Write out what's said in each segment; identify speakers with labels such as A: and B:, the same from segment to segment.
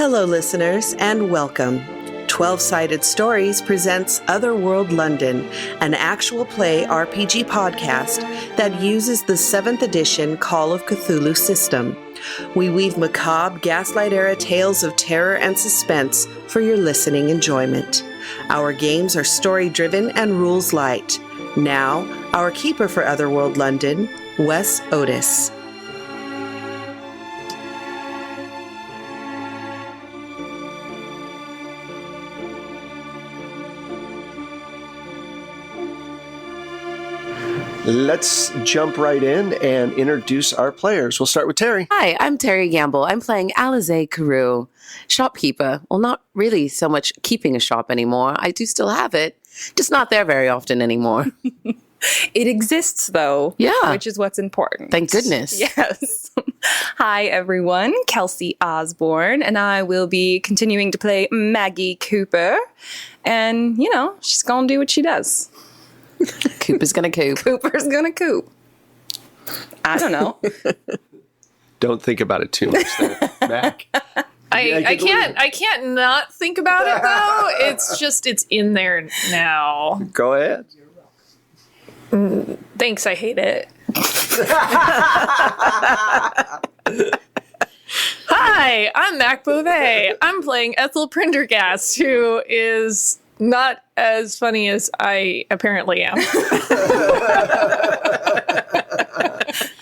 A: Hello, listeners, and welcome. 12-Sided Stories presents Otherworld London, an actual play RPG podcast that uses the 7th edition Call of Cthulhu system. We weave macabre, Gaslight-era tales of terror and suspense for your listening enjoyment. Our games are story-driven and rules-light. Now, our keeper for Otherworld London, Wes Otis.
B: Let's jump right in and introduce our players. We'll start with Terry.
C: Hi, I'm Terry Gamble. I'm playing Alize Carew, shopkeeper. Well, not really so much keeping a shop anymore. I do still have it, just not there very often anymore.
D: It exists, though.
C: Yeah.
D: Which is what's important.
C: Thank goodness.
D: Yes. Hi, everyone. Kelsey Osborne, and I will be continuing to play Maggie Cooper. And, you know, she's going to do what she does.
C: Cooper's gonna coop.
D: Cooper's gonna coop. I don't know.
B: Don't think about it too much there, Mac.
E: I can't not think about it though. It's in there now.
B: Go ahead.
E: Thanks, I hate it. Hi, I'm Mac Beauvais. I'm playing Ethel Prendergast, who is not as funny as I apparently am.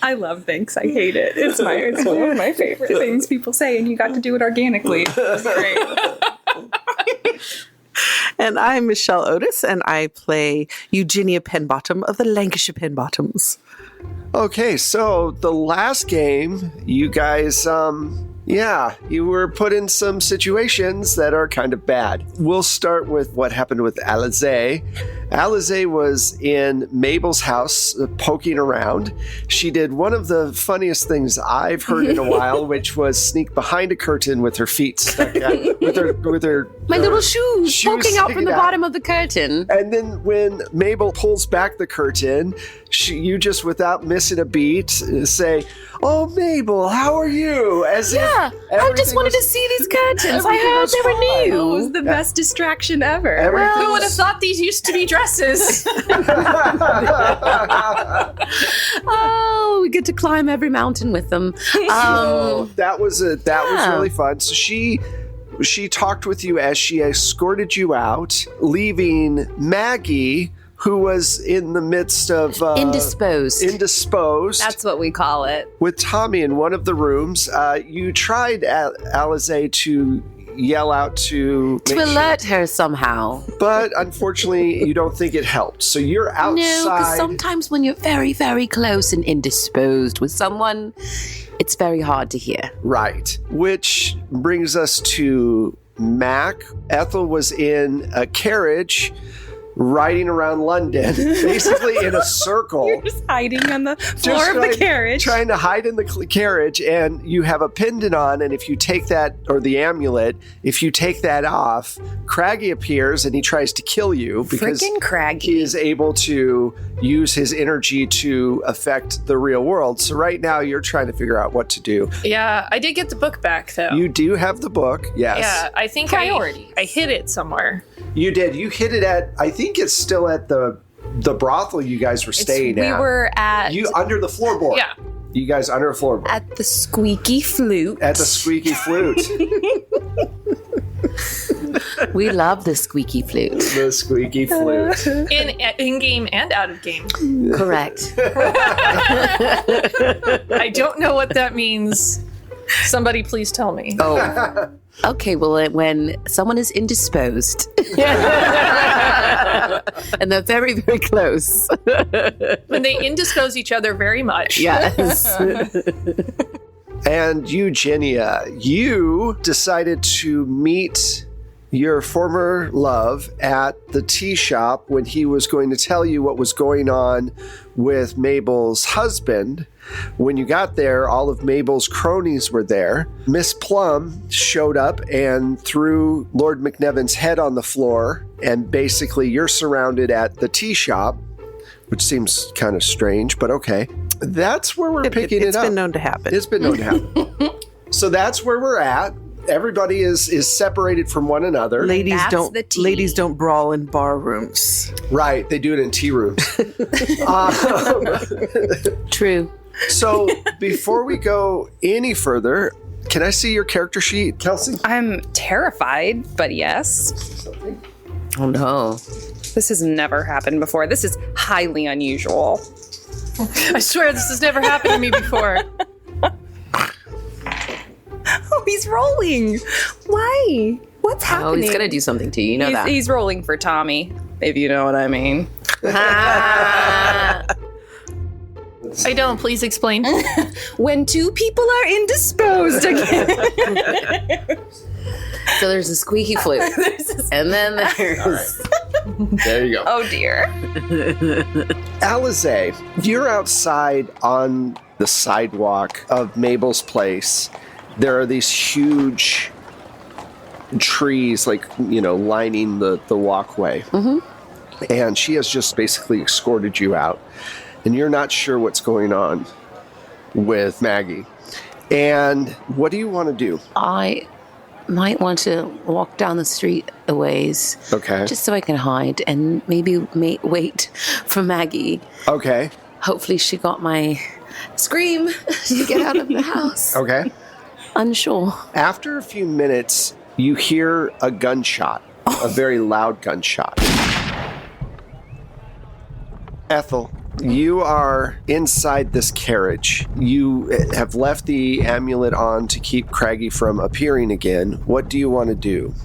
D: I love thanks. I hate it. It's one of my favorite things people say, and you got to do it organically. It's great.
A: And I'm Michelle Otis, and I play Eugenia Penbottom of the Lancashire Penbottoms.
B: Okay, so the last game, you guys, you were put in some situations that are kind of bad. We'll start with what happened with Alize. Alize was in Mabel's house poking around. She did one of the funniest things I've heard in a while, which was sneak behind a curtain with her feet stuck out, with her
C: My little shoes poking out from the bottom of the curtain.
B: And then when Mabel pulls back the curtain, you just, without missing a beat, say, "Oh, Mabel, how are you?"
C: I just wanted to see these curtains. I heard they were new.
D: It was the best distraction ever.
E: Who would have thought these used to be dresses?
C: Oh, we get to climb every mountain with them.
B: So that was really fun. So she talked with you as she escorted you out, leaving Maggie, who was in the midst of
C: Indisposed.
D: That's what we call it.
B: With Tommy in one of the rooms. You tried, Alize, to yell out to
C: alert her somehow.
B: But unfortunately, you don't think it helped. So you're outside.
C: No, because sometimes when you're very, very close and indisposed with someone, it's very hard to hear.
B: Right. Which brings us to Mac. Ethel was in a carriage riding around London, basically in a circle.
D: You're just hiding on the floor of the carriage.
B: Trying to hide in the carriage, and you have a pendant on, and if you take that, or the amulet, if you take that off, Craggy appears, and he tries to kill you because
D: Frickin' Craggy.
B: He is able to use his energy to affect the real world. So right now, you're trying to figure out what to do.
E: Yeah, I did get the book back, though.
B: You do have the book, yes.
E: Yeah, I think I hid it somewhere.
B: You did. You hid it at, I think it's still at the brothel you guys were staying at.
D: We were at...
B: You under the floorboard.
E: Yeah.
B: You guys under a floorboard.
D: At the Squeaky Flute.
B: At the Squeaky Flute.
C: We love the squeaky flute.
B: The Squeaky Flute.
E: In game and out of game.
C: Correct.
E: I don't know what that means. Somebody please tell me.
C: Oh. Okay, well, when someone is indisposed and they're very, very close.
E: When they indispose each other very much.
C: Yes.
B: And Eugenia, you decided to meet your former love at the tea shop when he was going to tell you what was going on with Mabel's husband. When you got there, all of Mabel's cronies were there. Miss Plum showed up and threw Lord McNevon's head on the floor, and basically you're surrounded at the tea shop, which seems kind of strange, but okay. That's where we're picking it up.
A: It's been known to happen.
B: It's been known to happen. So that's where we're at. everybody is separated from one another.
A: Ladies
D: That's the tea.
A: don't brawl in bar rooms.
B: Right, they do it in tea rooms.
C: True.
B: So before we go any further, can I see your character sheet, Kelsey?
D: I'm terrified, but yes.
C: Oh no.
D: This has never happened before. This is highly unusual.
E: I swear this has never happened to me before.
D: Oh, he's rolling. Why? What's happening?
C: Oh, he's gonna do something to you. You know that.
D: He's rolling for Tommy, if you know what I mean.
E: I don't. Please explain.
D: When two people are indisposed again.
C: So there's a squeaky flute. And then there's...
B: There you go.
D: Oh, dear.
B: Alize, you're outside on the sidewalk of Mabel's place. There are these huge trees, lining the walkway. Mm-hmm. And she has just basically escorted you out. And you're not sure what's going on with Maggie. And what do you want to do?
C: I might want to walk down the street a ways.
B: Okay.
C: Just so I can hide and maybe wait for Maggie.
B: Okay.
C: Hopefully she got my scream to get out of the house.
B: Okay.
C: Unsure.
B: After a few minutes, you hear a gunshot, a very loud gunshot. Ethel, you are inside this carriage. You have left the amulet on to keep Craggy from appearing again. What do you want to do?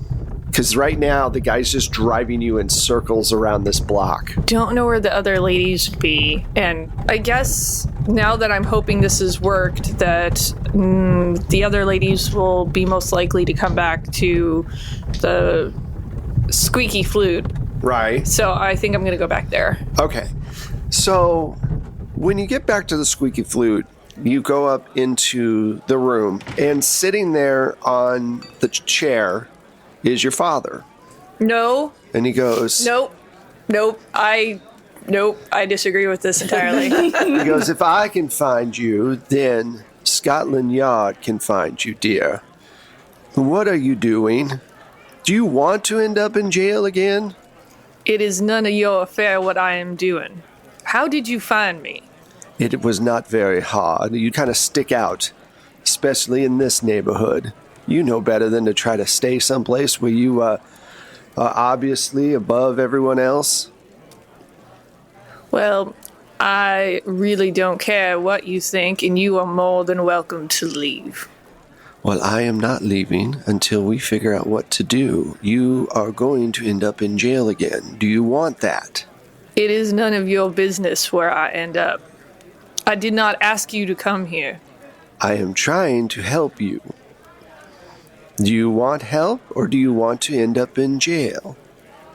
B: Because right now, the guy's just driving you in circles around this block.
E: Don't know where the other ladies be. And I guess now that I'm hoping this has worked, that the other ladies will be most likely to come back to the squeaky flute.
B: Right.
E: So I think I'm going to go back there.
B: Okay. So when you get back to the squeaky flute, you go up into the room, and sitting there on the chair is your father.
E: No.
B: And he goes...
E: Nope. I disagree with this entirely.
B: He goes, if I can find you, then Scotland Yard can find you, dear. What are you doing? Do you want to end up in jail again?
E: It is none of your affair what I am doing. How did you find me?
B: It was not very hard. You kind of stick out, especially in this neighborhood. You know better than to try to stay someplace where you are obviously above everyone else.
E: Well, I really don't care what you think, and you are more than welcome to leave.
B: Well, I am not leaving until we figure out what to do. You are going to end up in jail again. Do you want that?
E: It is none of your business where I end up. I did not ask you to come here.
B: I am trying to help you. Do you want help, or do you want to end up in jail?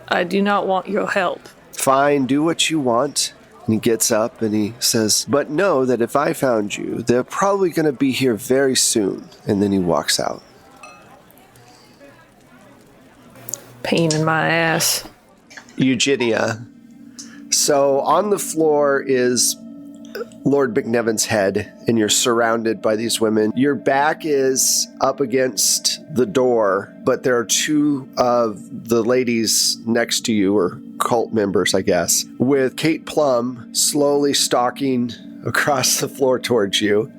E: I do not want your help.
B: Fine, do what you want. And he gets up and he says, but know that if I found you, they're probably going to be here very soon. And then he walks out.
E: Pain in my ass.
B: Eugenia. So on the floor is Lord McNevin's head, and you're surrounded by these women. Your back is up against the door, but there are two of the ladies next to you, or cult members, I guess, with Kate Plum slowly stalking across the floor towards you.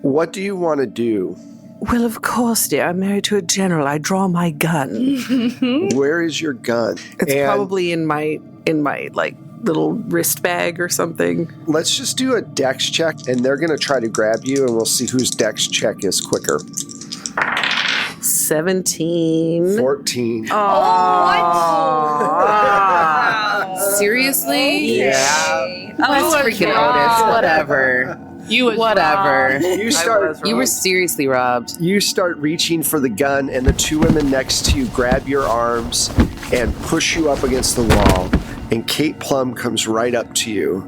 B: What do you want to do?
A: Well, of course, dear. I'm married to a general. I draw my gun.
B: Where is your gun?
A: It's probably in my little wrist bag or something.
B: Let's just do a dex check, and they're going to try to grab you, and we'll see whose dex check is quicker.
A: 17.
B: 14.
C: Seriously?
B: Yeah.
C: That's freaking Otis. Whatever. Whatever. You were seriously robbed.
B: You start reaching for the gun, and the two women next to you grab your arms and push you up against the wall. And Kate Plum comes right up to you.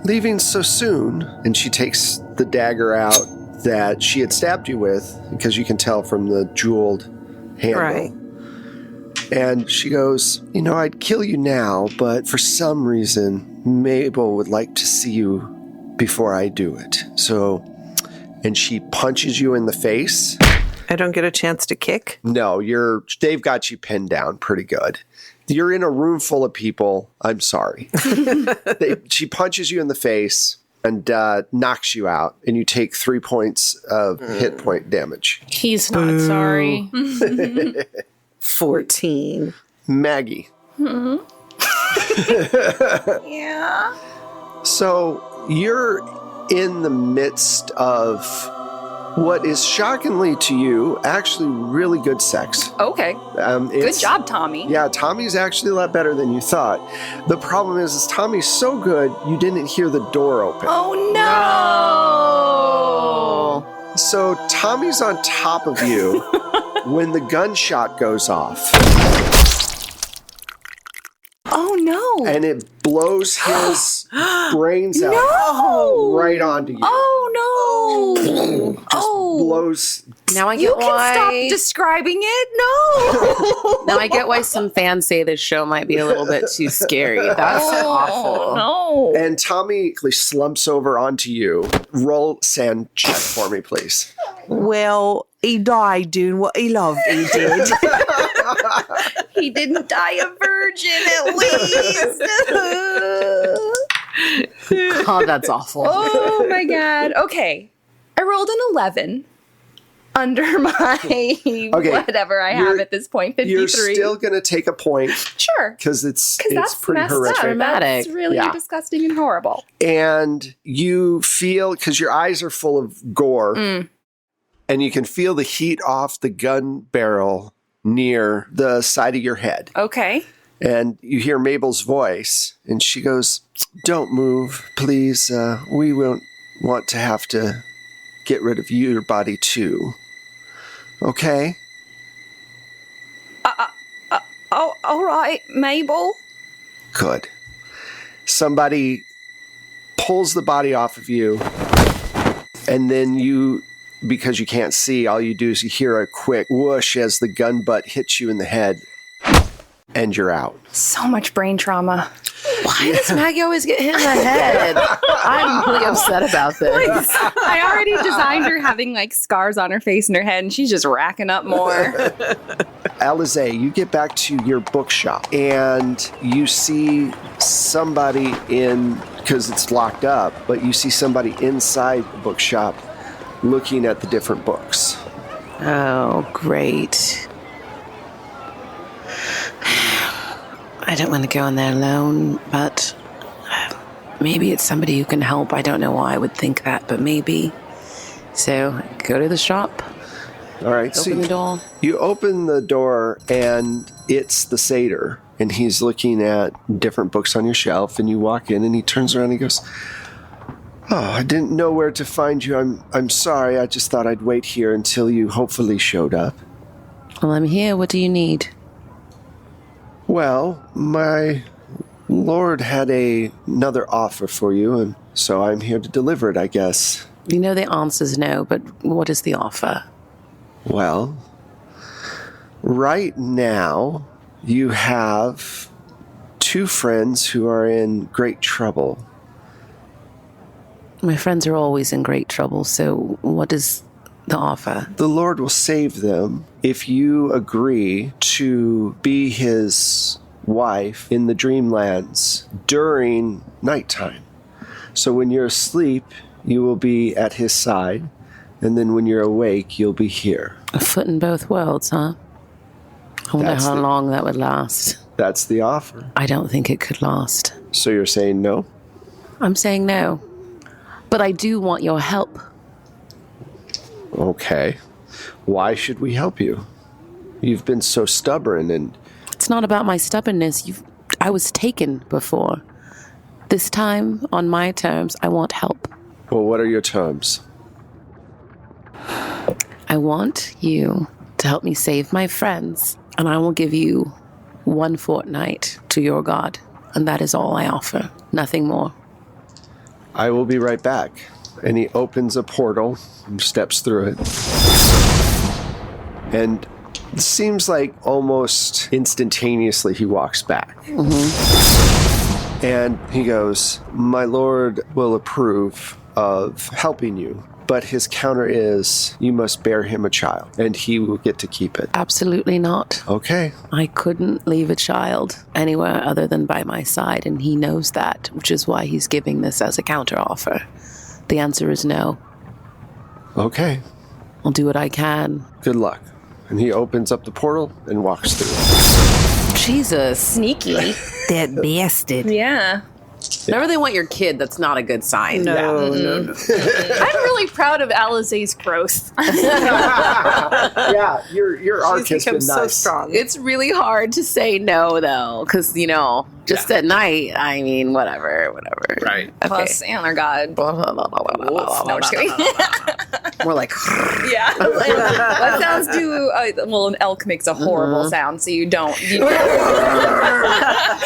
B: Leaving so soon? And she takes the dagger out that she had stabbed you with, because you can tell from the jeweled handle.
A: Right.
B: And she goes, I'd kill you now, but for some reason, Mabel would like to see you before I do it. So, and she punches you in the face,
A: I don't get a chance to kick?
B: No, they've got you pinned down pretty good. You're in a room full of people. I'm sorry. She punches you in the face and knocks you out, and you take 3 points of hit point damage.
E: He's not sorry.
A: 14.
B: Maggie.
D: Yeah.
B: So you're in the midst of what is shockingly to you actually really good sex.
D: Okay. Good job, Tommy.
B: Yeah, Tommy's actually a lot better than you thought. The problem is Tommy's so good you didn't hear the door open.
D: Oh no!
B: So Tommy's on top of you when the gunshot goes off.
D: Oh no!
B: And it blows his brains out right onto you.
D: Oh no!
B: Blows.
C: Now I get
D: You
C: why.
D: can stop describing it. No.
C: Now I get why some fans say this show might be a little bit too scary. That's awful.
D: No.
B: And Tommy slumps over onto you. Roll sand check for me, please.
A: Well, he died doing what he loved, he did.
D: He didn't die a virgin, at least.
C: God, that's awful.
D: Oh my god. Okay. I rolled an 11 under my whatever I have at this point, 53.
B: You're still going to take a point
D: Sure.
B: because it's
D: That's
B: pretty
D: messed
B: horrific.
D: up.
C: Dramatic.
D: That's really
B: Yeah.
D: disgusting and horrible.
B: And you feel, because your eyes are full of gore, and you can feel the heat off the gun barrel near the side of your head.
D: Okay.
B: And you hear Mabel's voice, and she goes, "Don't move, please. We won't want to have to get rid of your body too. Okay?"
D: Oh, all right, Mabel.
B: Good. Somebody pulls the body off of you, and then you, because you can't see, all you do is you hear a quick whoosh as the gun butt hits you in the head, and you're out.
D: So much brain trauma.
C: Why does Maggie always get hit in the head? I'm really upset about this.
D: I already designed her having scars on her face and her head, and she's just racking up more.
B: Alize, you get back to your bookshop, and you see somebody because it's locked up, but you see somebody inside the bookshop looking at the different books.
C: Oh, great. I don't want to go in there alone, but maybe it's somebody who can help. I don't know why I would think that, but maybe. So, go to the shop.
B: All right,
C: Open the door.
B: You open the door, and it's the satyr, and he's looking at different books on your shelf, and you walk in, and he turns around and he goes, "Oh, I didn't know where to find you. I'm sorry. I just thought I'd wait here until you hopefully showed up."
C: Well, I'm here. What do you need?
B: "Well, my lord had another offer for you, and so I'm here to deliver it, I guess."
C: You know the answer's no, but what is the offer?
B: "Well, right now you have 2 friends who are in great trouble."
C: My friends are always in great trouble, so what is the offer?
B: "The Lord will save them if you agree to be his wife in the Dreamlands during nighttime. So when you're asleep, you will be at his side, and then when you're awake, you'll be here."
C: A foot in both worlds, huh? I wonder
B: That's
C: how
B: the-
C: long that would last.
B: That's the offer.
C: I don't think it could last.
B: So you're saying no?
C: I'm saying no. But I do want your help.
B: Okay. Why should we help you? You've been so stubborn and...
C: It's not about my stubbornness. I was taken before. This time, on my terms, I want help.
B: Well, what are your terms?
C: I want you to help me save my friends, and I will give you 1 fortnight to your god. And that is all I offer. Nothing more.
B: "I will be right back." And he opens a portal and steps through it. And it seems like almost instantaneously he walks back. And he goes, "My lord will approve of helping you but his counter is you must bear him a child, and he will get to keep it.
C: Absolutely not.
B: Okay.
C: I couldn't leave a child anywhere other than by my side, and he knows that, which is why he's giving this as a counteroffer. The answer is no.
B: Okay.
C: I'll do what I can.
B: Good luck. And he opens up the portal and walks through.
C: Jesus.
D: Sneaky.
F: That bastard.
D: Yeah.
C: Whenever they want your kid, that's not a good sign.
B: No.
E: I'm really proud of Alizé's growth.
B: Yeah, your arc has been nice.
A: strong.
C: It's really hard to say no, though, because, just at night, I mean, whatever.
B: Right.
C: Okay.
D: Plus, Antler God.
C: Blah, blah, blah, blah, blah, blah, blah,
D: No, I'm just kidding.
C: More like,
D: Yeah. That sounds too. An elk makes a horrible sound, so you don't. It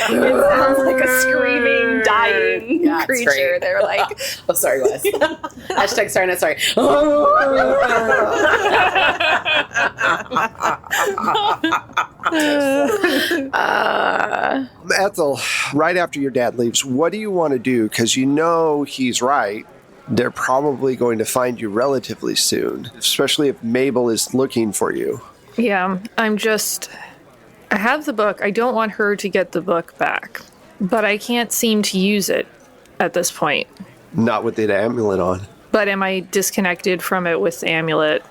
D: sounds like a screaming, dying
C: Yeah, it's
D: creature.
C: great.
D: They're like,
C: oh, sorry, guys. Hashtag sorry, not sorry.
B: Ethel, right after your dad leaves, what do you want to do? Because you know he's right. They're probably going to find you relatively soon, especially if Mabel is looking for you.
E: Yeah, I have the book. I don't want her to get the book back, but I can't seem to use it at this point.
B: Not with the amulet on.
E: But am I disconnected from it with the amulet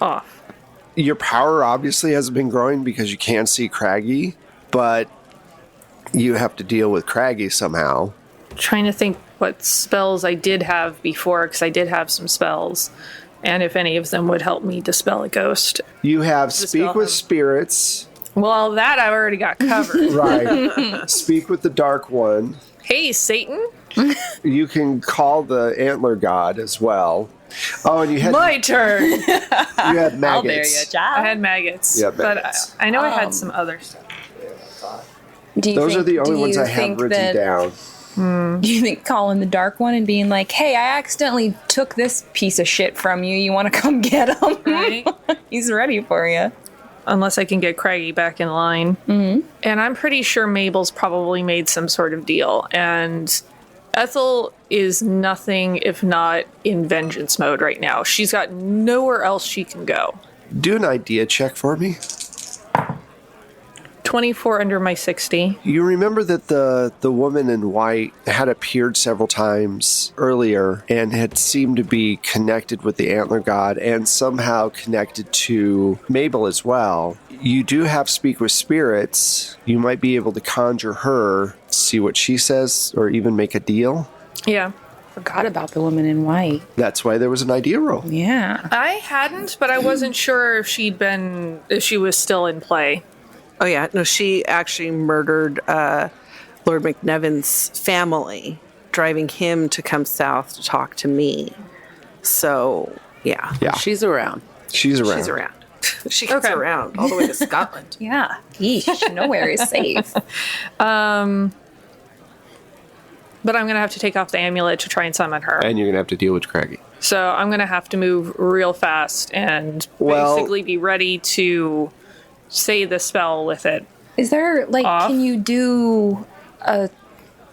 E: off?
B: Your power obviously hasn't been growing because you can't see Craggy, but you have to deal with Craggy somehow.
E: Trying to think what spells I did have before, because I did have some spells, and if any of them would help me dispel a ghost.
B: You have
E: Dispel
B: Speak with
E: him.
B: Spirits.
E: Well, that I've already got covered.
B: Right. Speak with the Dark One.
E: Hey, Satan.
B: You can call the Antler God as well. Oh, and you had
E: My turn.
B: you had maggots.
D: I'll bear you a
E: I
D: child.
E: had maggots.
B: Yeah,
E: But
B: maggots.
E: I know I had some other stuff.
B: Those are the only ones I have written down.
D: Do you think calling the Dark One and being like, hey, I accidentally took this piece of shit from you. You want to come get him?
E: Right.
D: He's ready for you.
E: Unless I can get Craggy back in line. Mm-hmm. And I'm pretty sure Mabel's probably made some sort of deal. And Ethel is nothing if not in vengeance mode right now. She's got nowhere else she can go.
B: Do an idea check for me.
E: 24 under my 60.
B: You remember that the woman in white had appeared several times earlier and had seemed to be connected with the Antler God and somehow connected to Mabel as well. You do have Speak with Spirits. You might be able to conjure her, see what she says, or even make a deal.
E: Yeah.
D: Forgot about the woman in white.
B: That's why there was an idea roll.
D: Yeah.
E: I hadn't, but I wasn't sure if she was still in play.
A: Oh, yeah. No, she actually murdered Lord McNevin's family, driving him to come south to talk to me. So, yeah.
B: Yeah,
C: she's around.
B: she's around.
A: She's around. She gets
E: Okay.
A: around all the way to Scotland.
D: Yeah. Yeesh. Nowhere is safe.
E: But I'm going to have to take off the amulet to try and summon her.
B: And you're going to have to deal with Craggy.
E: So I'm going to have to move real fast and
B: Well-
E: basically be ready to say the spell with it.
D: Is there,
E: Off.
D: can you do a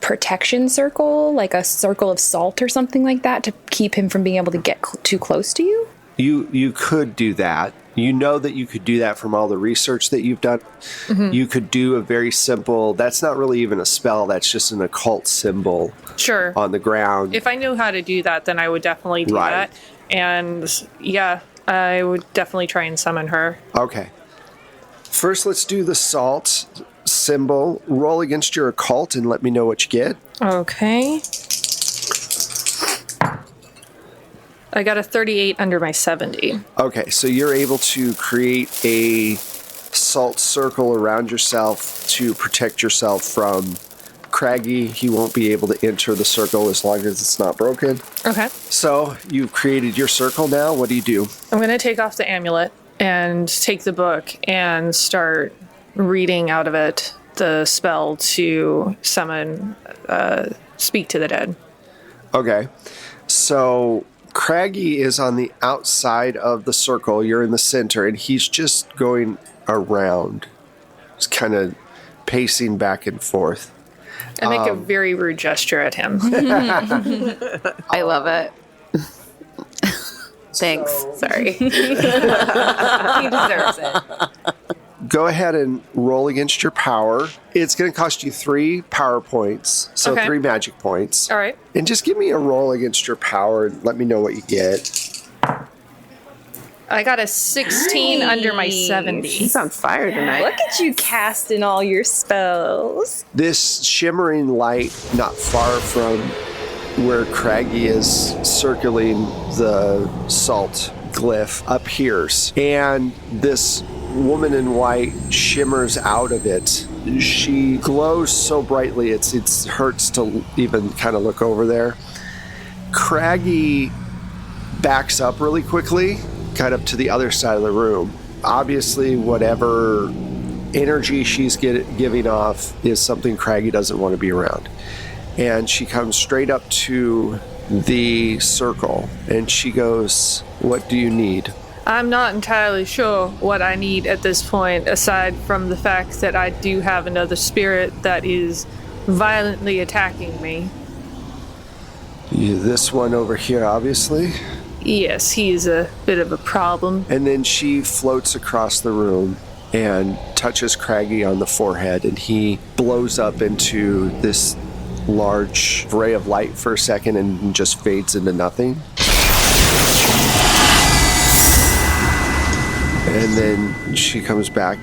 D: protection circle, like a circle of salt or something like that to keep him from being able to get too close to you?
B: You could do that. You know that you could do that from all the research that you've done.
E: Mm-hmm.
B: You could do a very simple, that's not really even a spell, that's just an occult symbol
E: Sure.
B: on the ground.
E: If I knew how to do that, then I would definitely do
B: Right.
E: that. And yeah, I would definitely try and summon her.
B: Okay. First, let's do the salt symbol. Roll against your occult and let me know what you get.
E: Okay. I got a 38 under my 70.
B: Okay, so you're able to create a salt circle around yourself to protect yourself from Craggy. He won't be able to enter the circle as long as it's not broken.
E: Okay.
B: So you've created your circle now. What do you do?
E: I'm going to take off the amulet and take the book and start reading out of it the spell to summon, speak to the dead.
B: Okay, so Craggy is on the outside of the circle. You're in the center, and he's just going around. Just kind of pacing back and forth.
E: I make a very rude gesture at him.
C: I love it. Thanks. Sorry.
D: He deserves it.
B: Go ahead and roll against your power. It's going to cost you 3 power points, so
E: Okay.
B: 3 magic points.
E: All right.
B: And just give me a roll against your power and let me know what you get.
E: I got a 16 under my 70.
C: He's on fire tonight.
D: Look at you casting all your spells.
B: This shimmering light not far from where Craggy is circling the salt glyph appears, and this woman in white shimmers out of it. She glows so brightly it hurts to even kind of look over there. Craggy backs up really quickly, kind of to the other side of the room. Obviously, whatever energy she's giving off is something Craggy doesn't want to be around. And she comes straight up to the circle, and she goes, "What do you need?"
E: I'm not entirely sure what I need at this point, aside from the fact that I do have another spirit that is violently attacking me.
B: This one over here, obviously.
E: Yes, he's a bit of a problem.
B: And then she floats across the room and touches Craggy on the forehead, and he blows up into this large ray of light for a second and just fades into nothing. And then she comes back.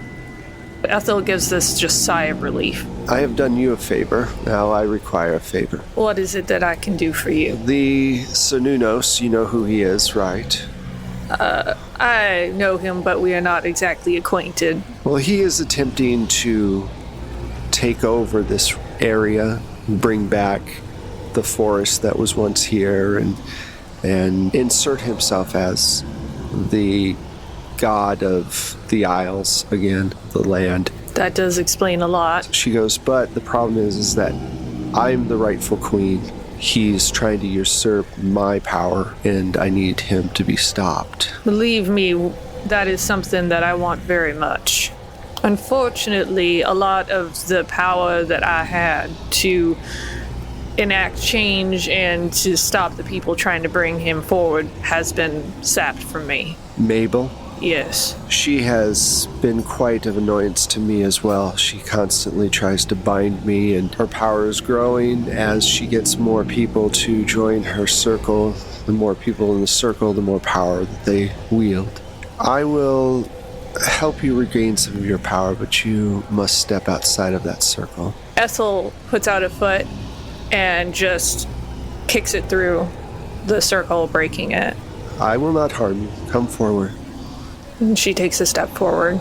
E: Ethel gives this just sigh of relief.
B: I have done you a favor. Now I require a favor.
E: What is it that I can do for you?
B: The Sonunos, you know who he is, right?
E: I know him, but we are not exactly acquainted.
B: Well, he is attempting to take over this area, bring back the forest that was once here, and insert himself as the god of the Isles again, the land.
E: That does explain a lot.
B: She goes, but the problem is that I'm the rightful queen. He's trying to usurp my power, and I need him to be stopped.
E: Believe me, that is something that I want very much. Unfortunately, a lot of the power that I had to enact change and to stop the people trying to bring him forward has been sapped from me.
B: Mabel?
E: Yes.
B: She has been quite of annoyance to me as well. She constantly tries to bind me, and her power is growing as she gets more people to join her circle. The more people in the circle, the more power that they wield. I will help you regain some of your power, but you must step outside of that circle.
E: Ethel puts out a foot and just kicks it through the circle, breaking it.
B: I will not harm you. Come forward.
E: And she takes a step forward.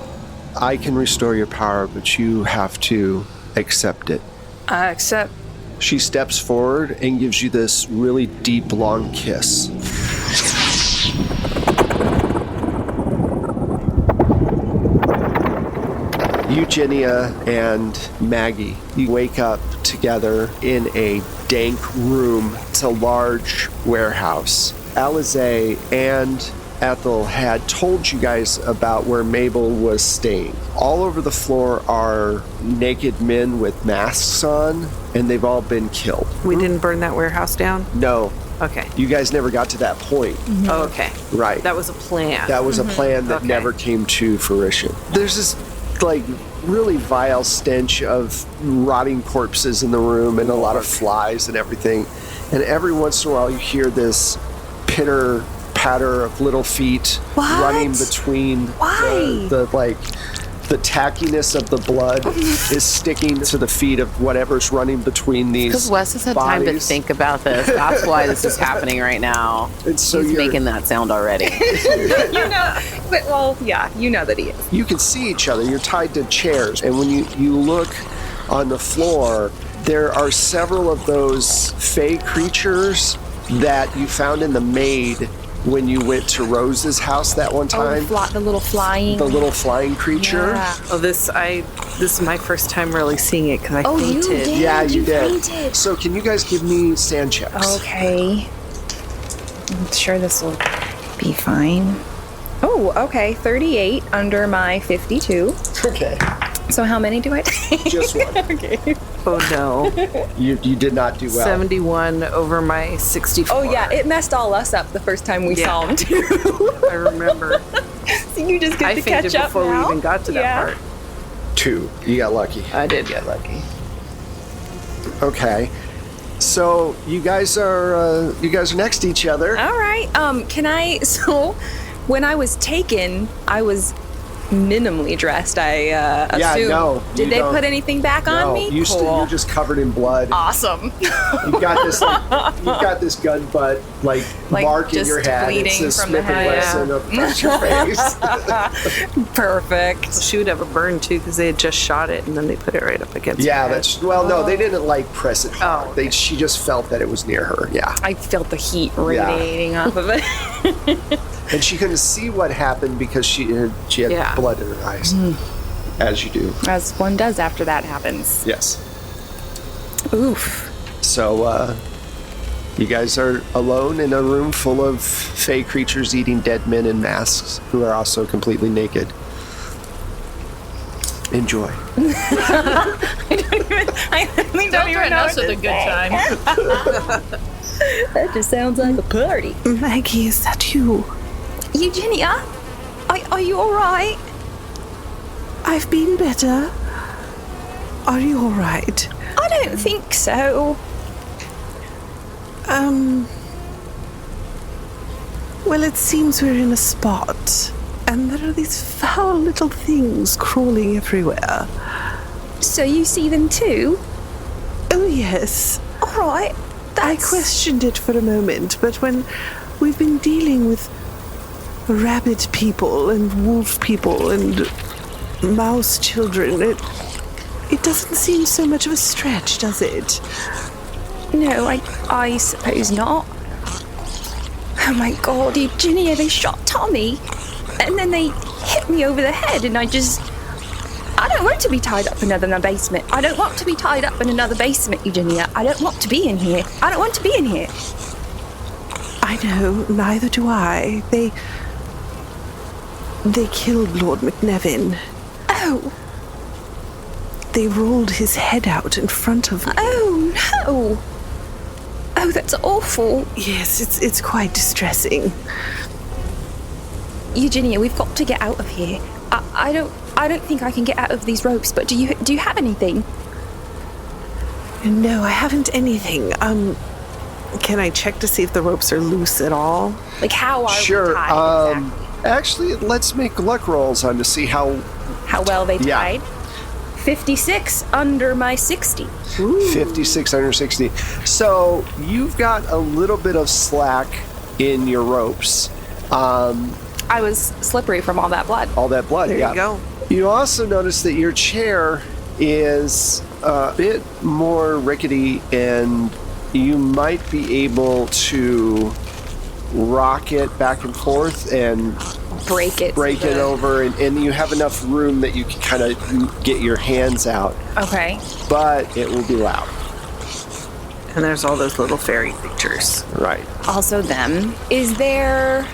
B: I can restore your power, but you have to accept it.
E: I accept.
B: She steps forward and gives you this really deep, long kiss. Eugenia and Maggie, you wake up together in a dank room. It's a large warehouse. Alize and Ethel had told you guys about where Mabel was staying. All over the floor are naked men with masks on, and they've all been killed.
F: We didn't burn that warehouse down?
B: No,
F: Okay.
B: you guys never got to that point.
F: Oh, okay.
B: Right.
F: That was a plan.
B: That was a plan that
F: Okay.
B: never came to fruition. There's this, really vile stench of rotting corpses in the room and a lot of flies and everything. And every once in a while you hear this pitter patter of little feet running between the tackiness of the blood is sticking to the feet of whatever's running between these
C: Because Wes has had time to
B: bodies.
C: think about this. That's why this is happening right now.
B: And so
C: He's
B: you're,
C: making that sound already.
D: You know, but well, yeah, you know that he is.
B: you can see each other. You're tied to chairs. And when you look on the floor, there are several of those fey creatures that you found in the maid when you went to Rose's house that one time.
D: The little flying.
B: The little flying creature.
D: Yeah.
F: Oh, this is my first time really seeing it because I
D: Oh, you
F: fainted.
D: did?
B: Yeah, you
D: You
B: did.
D: fainted.
B: So can you guys give me sand checks?
D: Okay. I'm sure this will be fine. Oh, okay. 38 under my 52.
B: Okay.
D: So how many do I take?
B: Just one.
D: Okay.
F: Oh no.
B: You did not do well.
F: 71 over my 64.
D: Oh yeah, it messed all us up the first time we saw him too.
F: I remember.
D: So you just get
F: I
D: to
F: fainted
D: catch up
F: before
D: now?
F: we even got to that part.
B: 2. You got lucky.
F: I did get lucky.
B: Okay. So you guys are next to each other.
D: All right. So when I was taken, I was minimally dressed, I assume.
B: no,
D: Did
B: you
D: they
B: don't.
D: put anything back on me?
B: You're just covered in blood.
D: Awesome.
B: You've got this gun butt like mark in
D: just
B: your head.
D: bleeding
B: It says
D: from the
B: Smith and
D: head.
B: Wesson across your face.
D: Perfect.
F: She would have a burn too because they had just shot it and then they put it right up against
B: Yeah,
F: her head.
B: no, they didn't press it hard.
F: okay.
B: She just felt that it was near her. Yeah,
D: I felt the heat radiating off of it.
B: and she couldn't see what happened because she had
F: Yeah.
B: blood in her eyes, as you do.
D: As one does after that happens.
B: Yes.
D: Oof.
B: So you guys are alone in a room full of fey creatures eating dead men in masks who are also completely naked. Enjoy.
D: I really don't even know
E: us with a good time.
D: That just sounds like a party.
F: Maggie, is that you?
D: Eugenia, are you all right?
F: I've been better. Are you all right?
D: I don't think so.
F: Well, it seems we're in a spot, and there are these foul little things crawling everywhere.
D: So you see them too?
F: Oh, yes.
D: All right.
F: I questioned it for a moment, but when we've been dealing with rabbit people and wolf people and mouse children, it doesn't seem so much of a stretch, does it?
D: No, I suppose not. Oh my god, Eugenia, they shot Tommy. And then they hit me over the head, and I don't want to be tied up in another basement. I don't want to be tied up in another basement, Eugenia. I don't want to be in here. I don't want to be in here.
F: I know, neither do I. They killed Lord McNevin.
D: Oh,
F: They rolled his head out in front of me.
D: oh no. Oh, that's awful.
F: Yes, it's quite distressing.
D: Eugenia, we've got to get out of here. I don't think I can get out of these ropes, but do you have anything?
F: No, I haven't anything. Can I check to see if the ropes are loose at all?
D: Like, how are
B: Sure.
D: we tied exactly?
B: Actually, let's make luck rolls on to see how
D: How well they
B: Yeah.
D: tied? 56 under my 60.
B: 56 under 60. So you've got a little bit of slack in your ropes.
D: I was slippery from all that blood.
B: All that blood.
F: There
B: yeah.
F: you go.
B: You also notice that your chair is a bit more rickety, and you might be able to rock it back and forth and
D: Break it.
B: break it over, and you have enough room that you can kind of get your hands out,
D: Okay.
B: but it will be loud.
F: And there's all those little fairy creatures.
B: Right.
D: Also them. Is there,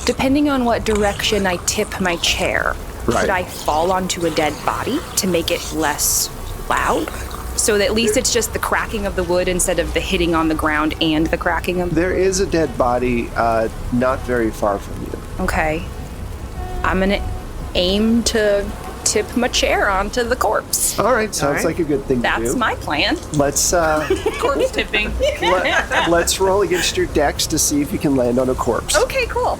D: depending on what direction I tip my chair,
B: Right.
D: could I fall onto a dead body to make it less loud? So that at least it's just the cracking of the wood instead of the hitting on the ground and the cracking of...
B: There is a dead body not very far from you.
D: Okay. I'm gonna aim to tip my chair onto the corpse.
B: All right, sounds
F: right.
B: like a good thing to
D: That's
B: do.
D: my plan.
B: Let's
E: Corpse tipping.
B: let's roll against your dex to see if you can land on a corpse.
D: Okay, cool.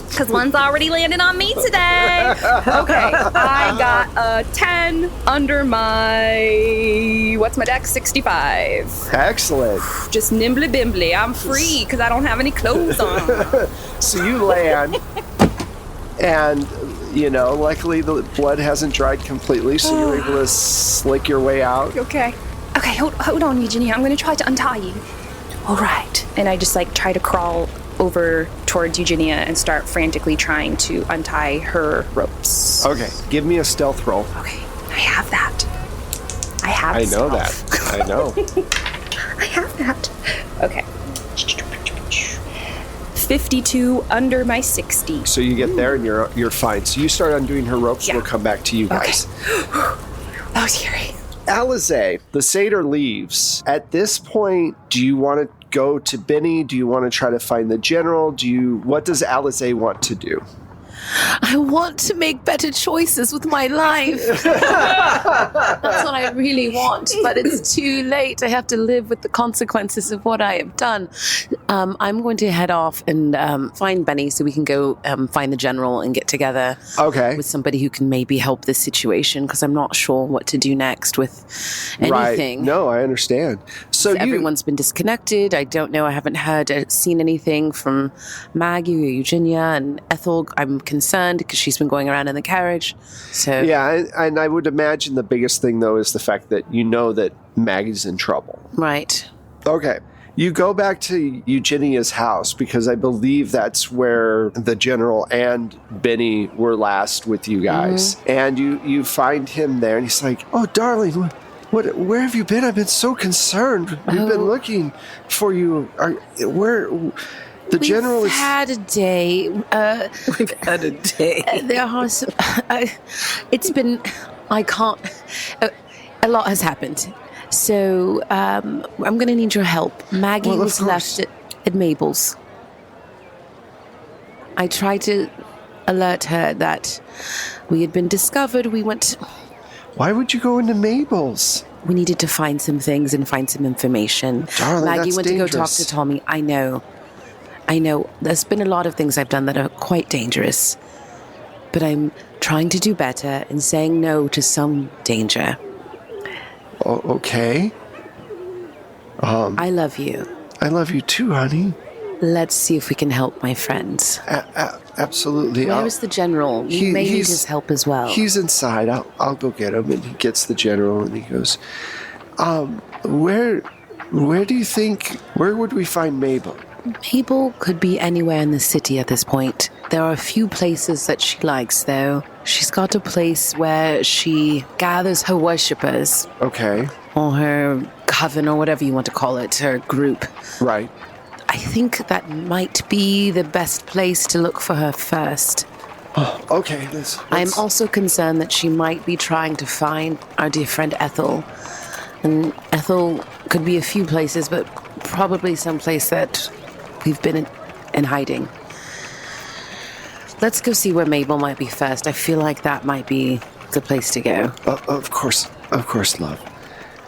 D: Because one's already landed on me today. Okay, I got a 10 under my, what's my dex? 65.
B: Excellent.
D: Just nimbly bimbly. I'm free because I don't have any clothes on.
B: So you land, and luckily the blood hasn't dried completely, so you're able to slick your way out.
D: Okay. Okay, hold on, Eugenia. I'm going to try to untie you. All right. And I just try to crawl over towards Eugenia and start frantically trying to untie her ropes.
B: Okay, give me a stealth roll.
D: Okay, I have that.
B: I know that.
D: stealth.
B: I know.
D: I have that. Okay. 52 under my 60.
B: So you get there and you're fine. So you start undoing her ropes.
D: Yeah.
B: We'll come back to you guys.
D: That was scary.
B: Alize, the satyr leaves. At this point, do you want to go to Benny? Do you want to try to find the general? What does Alize want to do?
C: I want to make better choices with my life. That's what I really want, but it's too late. I have to live with the consequences of what I have done. I'm going to head off and find Benny so we can go find the general and get together with somebody who can maybe help this situation, because I'm not sure what to do next with anything.
B: Right. No, I understand. So
C: everyone's been disconnected. I don't know. I haven't seen anything from Maggie or Eugenia and Ethel. I'm concerned because she's been going around in the carriage. So
B: yeah, and I would imagine the biggest thing, though, is the fact that you know that Maggie's in trouble.
C: Right.
B: Okay. You go back to Eugenia's house because I believe that's where the general and Benny were last with you guys. Mm-hmm. And you find him there, and he's like, "Oh, darling, where have you been? I've been so concerned. We've been looking for you. The general is...
C: We've had a day.
A: We've had a day.
C: There are some... it's been... I can't... a lot has happened. So, I'm going to need your help. Maggie was left at Mabel's. I tried to alert her that we had been discovered. We went...
B: Why would you go into Mabel's?
C: We needed to find some things and find some information.
B: Darling,
C: Maggie went
B: dangerous.
C: to go talk to Tommy. I know. There's been a lot of things I've done that are quite dangerous. But I'm trying to do better and saying no to some danger.
B: Oh, okay.
C: I love you.
B: I love you too, honey.
C: Let's see if we can help my friends.
B: Absolutely.
C: Where is the general? You may need his help as well.
B: He's inside. I'll go get him. And he gets the general and he goes, where do you think, where would we find Mabel?
C: Mabel could be anywhere in the city at this point. There are a few places that she likes, though. She's got a place where she gathers her worshippers.
B: Okay.
C: Or her coven, or whatever you want to call it, her group.
B: Right.
C: I think that might be the best place to look for her first.
B: Oh, okay.
C: I'm also concerned that she might be trying to find our dear friend Ethel. And Ethel could be a few places, but probably someplace that we've been in hiding. Let's go see where Mabel might be first. I feel like that might be the place to go.
B: Of course, love.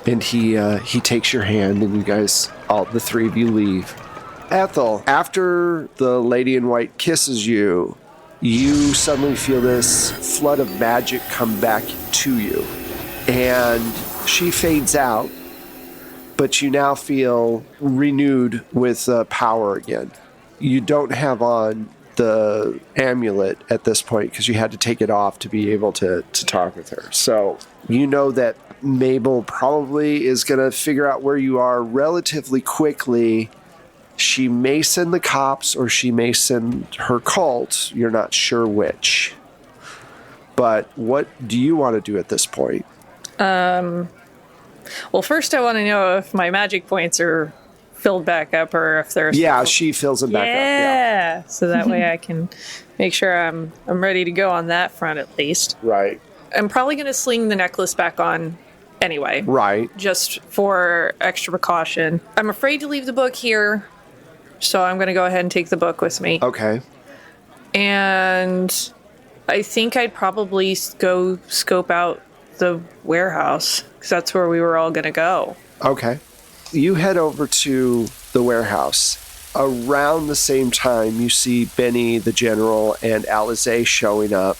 B: And he takes your hand, and you guys, the three of you leave. Ethel, after the lady in white kisses you, you suddenly feel this flood of magic come back to you. And she fades out, but you now feel renewed with power again. You don't have on the amulet at this point because you had to take it off to be able to talk with her. So you know that Mabel probably is going to figure out where you are relatively quickly. She may send the cops or she may send her cult. You're not sure which. But what do you want to do at this point?
E: Well, first I want to know if my magic points are filled back up or if there's...
B: Yeah, she fills them back up. Yeah.
E: So that way I can make sure I'm ready to go on that front at least.
B: Right.
E: I'm probably going to sling the necklace back on anyway.
B: Right.
E: Just for extra precaution. I'm afraid to leave the book here, so I'm going to go ahead and take the book with me.
B: Okay.
E: And I think I'd probably go scope out the warehouse, because that's where we were all going to go.
B: Okay. You head over to the warehouse. Around the same time, you see Benny, the general, and Alize showing up.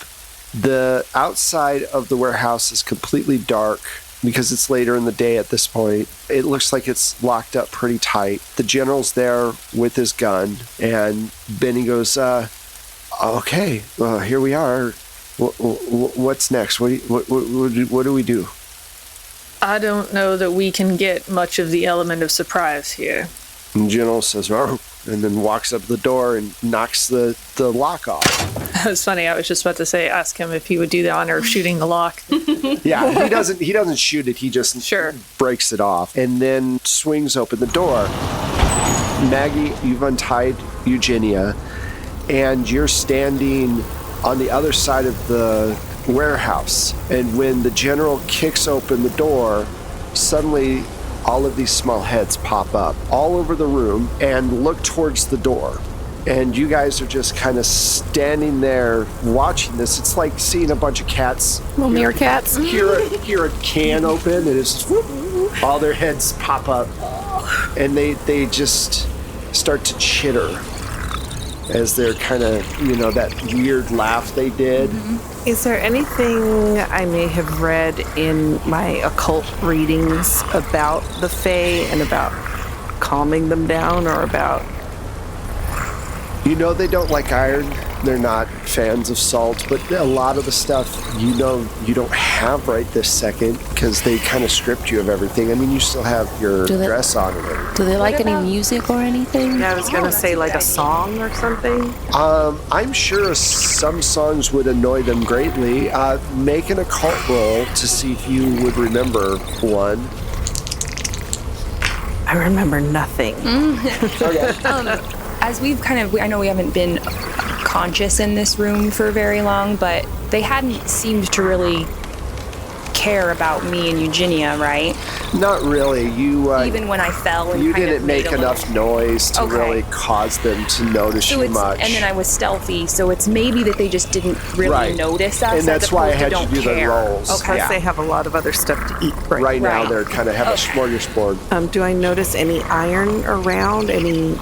B: The outside of the warehouse is completely dark because it's later in the day at this point. It looks like it's locked up pretty tight. The general's there with his gun, and Benny goes, okay, well, here we are. What's next? What do we do?
E: I don't know that we can get much of the element of surprise here.
B: And the general says, oh, and then walks up the door and knocks the lock off.
E: That was funny. I was just about to say, ask him if he would do the honor of shooting the lock.
B: Yeah, he doesn't shoot it. He just breaks it off and then swings open the door. Maggie, you've untied Eugenia, and you're standing on the other side of the warehouse. And when the general kicks open the door, suddenly all of these small heads pop up all over the room and look towards the door. And you guys are just kind of standing there watching this. It's like seeing a bunch of cats.
C: Little meerkats.
B: Hear a can open and it's all their heads pop up. And they just start to chitter as they're kind of, that weird laugh they did.
F: Is there anything I may have read in my occult readings about the Fae and about calming them down or about...
B: They don't like iron. They're not fans of salt, but a lot of the stuff you don't have right this second because they kind of stripped you of everything. I mean, you still have your dress on and everything.
C: Do they like any music or anything?
F: Yeah, I was going to say like a song or something.
B: I'm sure some songs would annoy them greatly. Make an occult roll to see if you would remember one.
F: I remember nothing.
B: Okay.
D: As I know we haven't been conscious in this room for very long, but they hadn't seemed to really care about me and Eugenia, right?
B: Not really. You
D: even when I fell and
B: you
D: kind
B: didn't
D: of
B: make enough noise to really cause them to notice you much.
D: And then I was stealthy, so it's maybe that they just didn't really notice us.
B: And that's why I had you do the rolls.
F: Okay. Plus they have a lot of other stuff to eat
B: right now. They're kind of have a smorgasbord.
F: Do I notice any iron around? Any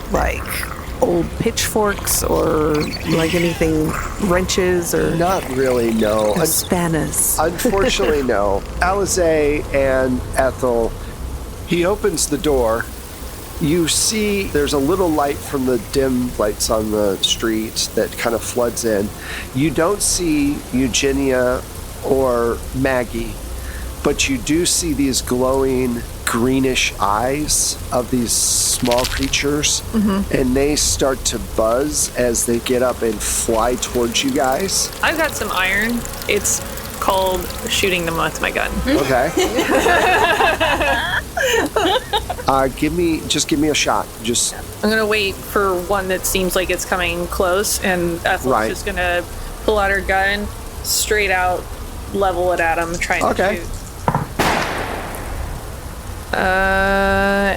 F: old pitchforks or anything, wrenches or...
B: Not really, no.
F: Spanners.
B: Unfortunately, no. Alize and Ethel, he opens the door. You see there's a little light from the dim lights on the street that kind of floods in. You don't see Eugenia or Maggie, but you do see these glowing greenish eyes of these small creatures, and they start to buzz as they get up and fly towards you guys.
E: I've got some iron. It's called shooting them with my gun.
B: Okay. Give me a shot.
E: I'm gonna wait for one that seems like it's coming close, and Ethel's just gonna pull out her gun, straight out, level it at him, trying to shoot.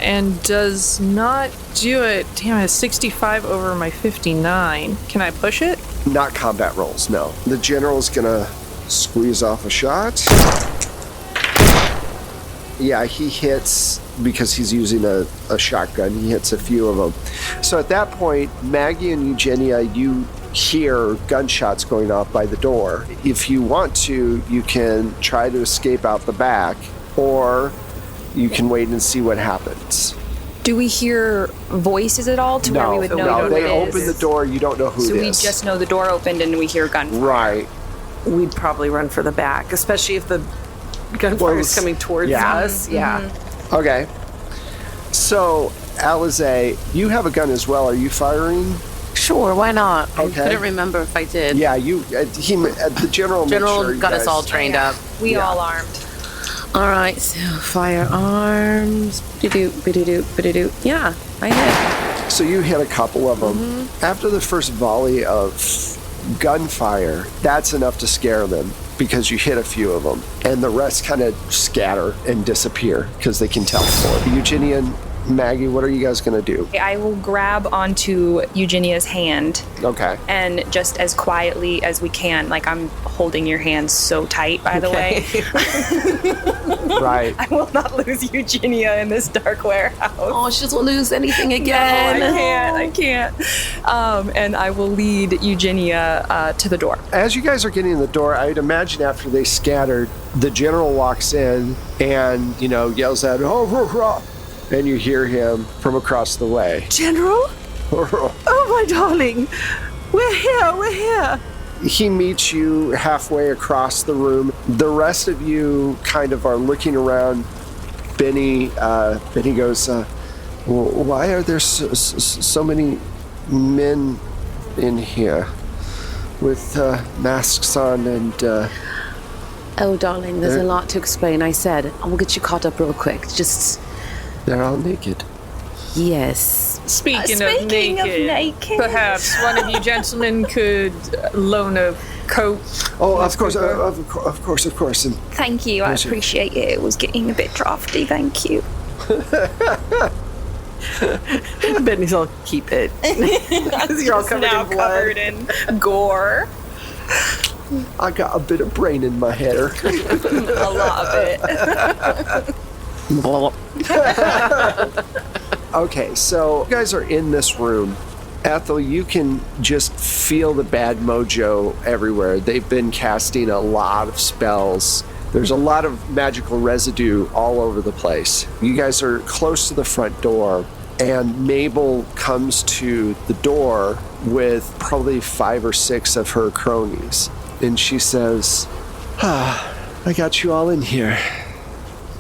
E: And does not do it. Damn it, 65 over my 59. Can I push it?
B: Not combat rolls, no. The general's gonna squeeze off a shot. Yeah, he hits because he's using a shotgun. He hits a few of them. So at that point, Maggie and Eugenia, you hear gunshots going off by the door. If you want to, you can try to escape out the back, or you can wait and see what happens.
D: Do we hear voices at all where we would know who it is?
B: No, they open the door, you don't know who it is.
D: So we just know the door opened and we hear gunfire.
B: Right.
F: We'd probably run for the back, especially if the gunfire is coming towards us. Yeah.
B: Okay. So, Alize, you have a gun as well. Are you firing?
C: Sure, why not?
B: Okay.
C: I couldn't remember if I did.
B: Yeah, the general
C: got us all trained up.
D: We all armed.
C: All right, so firearms. Yeah, I hit.
B: So you hit a couple of them. After the first volley of gunfire, that's enough to scare them because you hit a few of them, and the rest kind of scatter and disappear because they can teleport. Eugenia and Maggie, what are you guys going to do?
D: I will grab onto Eugenia's hand.
B: Okay.
D: And just as quietly as we can, I'm holding your hand so tight, by the way.
B: Right.
D: I will not lose Eugenia in this dark warehouse.
C: Oh, she doesn't lose anything again.
D: No, I can't. And I will lead Eugenia to the door.
B: As you guys are getting in the door, I'd imagine after they scattered, the general walks in and, yells out, "Oh, and you hear him from across the way.
F: General? Oh, my darling. We're here.
B: He meets you halfway across the room. The rest of you kind of are looking around. Benny goes, why are there so many men in here with masks on and...
C: Oh, darling, there's a lot to explain. I said, I will get you caught up real quick.
B: They're all naked.
C: Yes.
E: Speaking of naked, perhaps one of you gentlemen could loan a coat.
B: Oh, of course. And
D: Thank you. I appreciate it. It was getting a bit drafty. Thank you.
F: Benny's all keep it. You're all covered in blood.
D: Covered in gore.
B: I got a bit of brain in my head.
D: A lot of it.
B: Okay, so you guys are in this room. Ethel, you can just feel the bad mojo everywhere. They've been casting a lot of spells. There's a lot of magical residue all over the place. You guys are close to the front door, and Mabel comes to the door with probably 5 or 6 of her cronies. And she says, I got you all in here.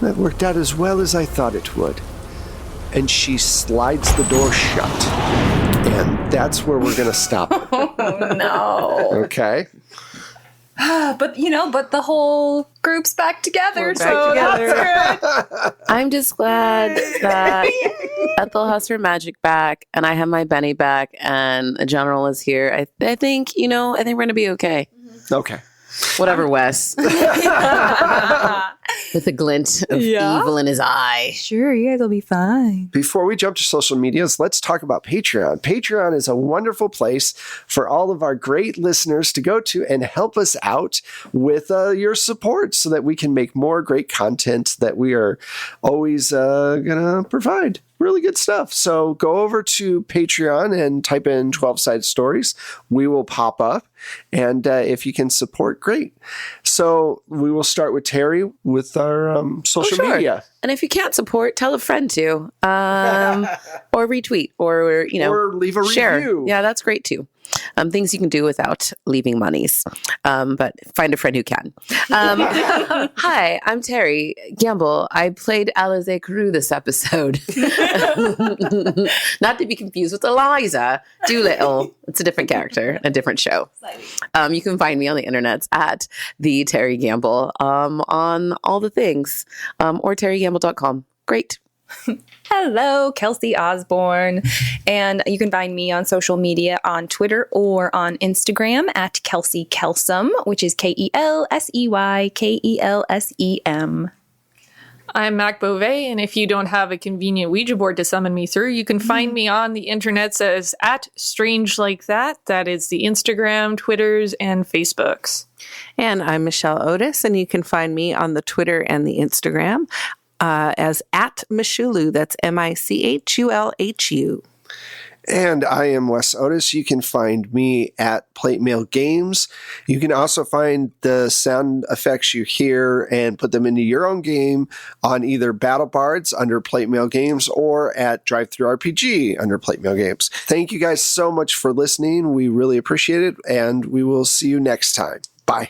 B: That worked out as well as I thought it would. And she slides the door shut. And that's where we're going to stop.
D: Oh, no.
B: Okay.
D: But the whole group's back together, that's good.
C: I'm just glad that Ethel has her magic back, and I have my Benny back, and the general is here. I think we're going to be okay.
B: Okay.
C: Whatever, Wes. With a glint of evil in his eye.
D: Sure, you guys will be fine.
B: Before we jump to social medias, let's talk about Patreon. Patreon is a wonderful place for all of our great listeners to go to and help us out with your support so that we can make more great content that we are always going to provide. Really good stuff. So go over to Patreon and type in 12-Sided Stories. We will pop up. And if you can support, great. So we will start with Terry with our social media.
C: And if you can't support, tell a friend to, or retweet, or
B: leave a
C: share.
B: review.
C: Yeah, that's great too. Things you can do without leaving monies, but find a friend who can. Hi, I'm Terry Gamble. I played Alize Carew this episode. Not to be confused with Eliza Doolittle. It's a different character, a different show. You can find me on the internets at the Terry Gamble on all the things, or terrygamble.com. Great.
G: Hello, Kelsey Osborne. And you can find me on social media on Twitter or on Instagram at Kelsey Kelsem, which is KelseyKelsem.
E: I'm Mac Beauvais, and if you don't have a convenient Ouija board to summon me through, you can find me on the internets as at Strange Like That. That is the Instagram, Twitters, and Facebooks.
A: And I'm Michelle Otis, and you can find me on the Twitter and the Instagram as at Michulu. That's Michulhu.
B: And I am Wes Otis. You can find me at Plate Mail Games. You can also find the sound effects you hear and put them into your own game on either Battle Bards under Plate Mail Games or at Drive-Thru RPG under Plate Mail Games. Thank you guys so much for listening. We really appreciate it, and we will see you next time. Bye.